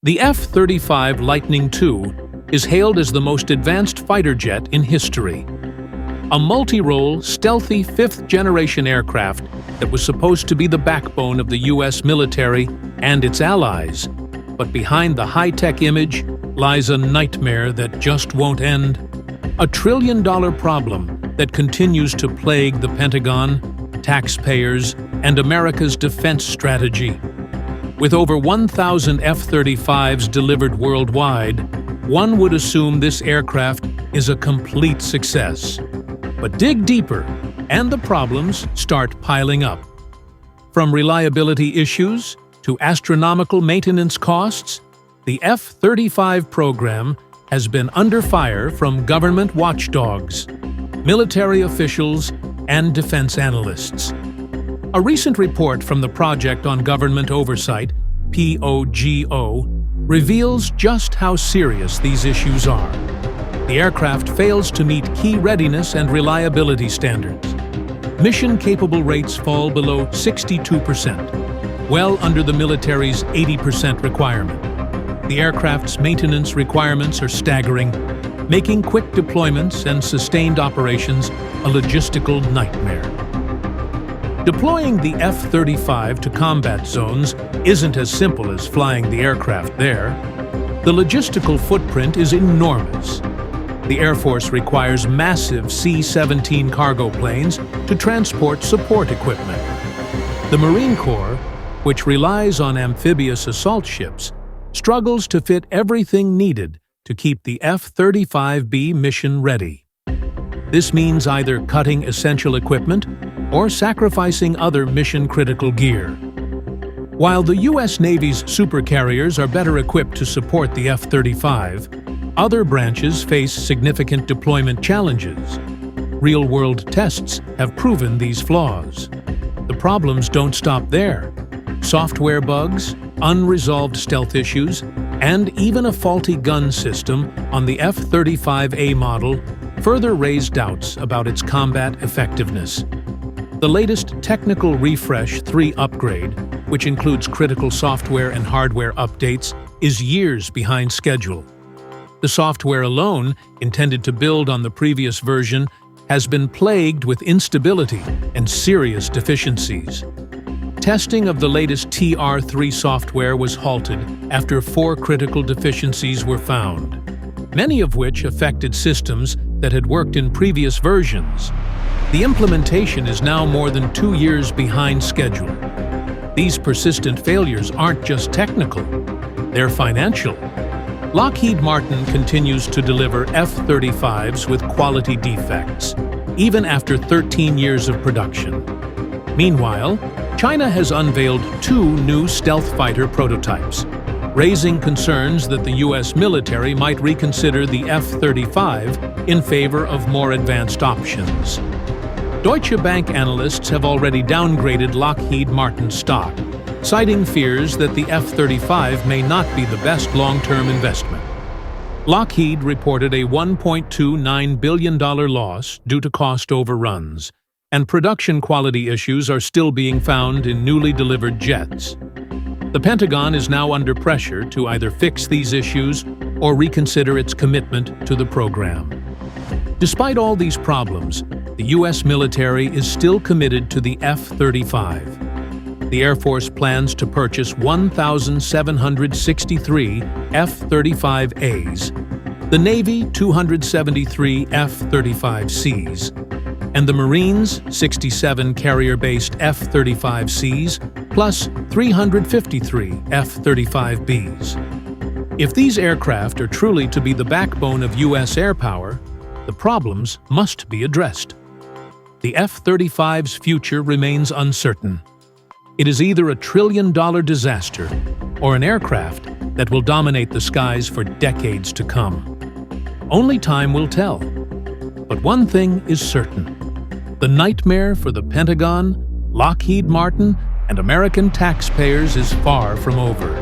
The F-35 Lightning II is hailed as the most advanced fighter jet in history. A multi-role, stealthy fifth-generation aircraft that was supposed to be the backbone of the U.S. military and its allies. But behind the high-tech image lies a nightmare that just won't end. A trillion-dollar problem that continues to plague the Pentagon, taxpayers, and America's defense strategy. With over 1,000 F-35s delivered worldwide, one would assume this aircraft is a complete success. But dig deeper, and the problems start piling up. From reliability issues to astronomical maintenance costs, the F-35 program has been under fire from government watchdogs, military officials, and defense analysts. A recent report from the Project on Government Oversight, POGO, reveals just how serious these issues are. The aircraft fails to meet key readiness and reliability standards. Mission-capable rates fall below 62%, well under the military's 80% requirement. The aircraft's maintenance requirements are staggering, making quick deployments and sustained operations a logistical nightmare. Deploying the F-35 to combat zones isn't as simple as flying the aircraft there. The logistical footprint is enormous. The Air Force requires massive C-17 cargo planes to transport support equipment. The Marine Corps, which relies on amphibious assault ships, struggles to fit everything needed to keep the F-35B mission ready. This means either cutting essential equipment or sacrificing other mission-critical gear. While the U.S. Navy's supercarriers are better equipped to support the F-35, other branches face significant deployment challenges. Real-world tests have proven these flaws. The problems don't stop there. Software bugs, unresolved stealth issues, and even a faulty gun system on the F-35A model further raise doubts about its combat effectiveness. The latest Technical Refresh 3 upgrade, which includes critical software and hardware updates, is years behind schedule. The software alone, intended to build on the previous version, has been plagued with instability and serious deficiencies. Testing of the latest TR3 software was halted after 4 critical deficiencies were found, many of which affected systems that had worked in previous versions. The implementation is now more than 2 years behind schedule. These persistent failures aren't just technical, they're financial. Lockheed Martin continues to deliver F-35s with quality defects, even after 13 years of production. Meanwhile, China has unveiled 2 new stealth fighter prototypes, raising concerns that the U.S. military might reconsider the F-35 in favor of more advanced options. Deutsche Bank analysts have already downgraded Lockheed Martin stock, citing fears that the F-35 may not be the best long-term investment. Lockheed reported a $1.29 billion loss due to cost overruns, and production quality issues are still being found in newly delivered jets. The Pentagon is now under pressure to either fix these issues or reconsider its commitment to the program. Despite all these problems, the U.S. military is still committed to the F-35. The Air Force plans to purchase 1,763 F-35As, the Navy 273 F-35Cs, and the Marines 67 carrier-based F-35Cs plus 353 F-35Bs. If these aircraft are truly to be the backbone of U.S. air power, the problems must be addressed. The F-35's future remains uncertain. It is either a trillion-dollar disaster or an aircraft that will dominate the skies for decades to come. Only time will tell. But one thing is certain. The nightmare for the Pentagon, Lockheed Martin, and American taxpayers is far from over.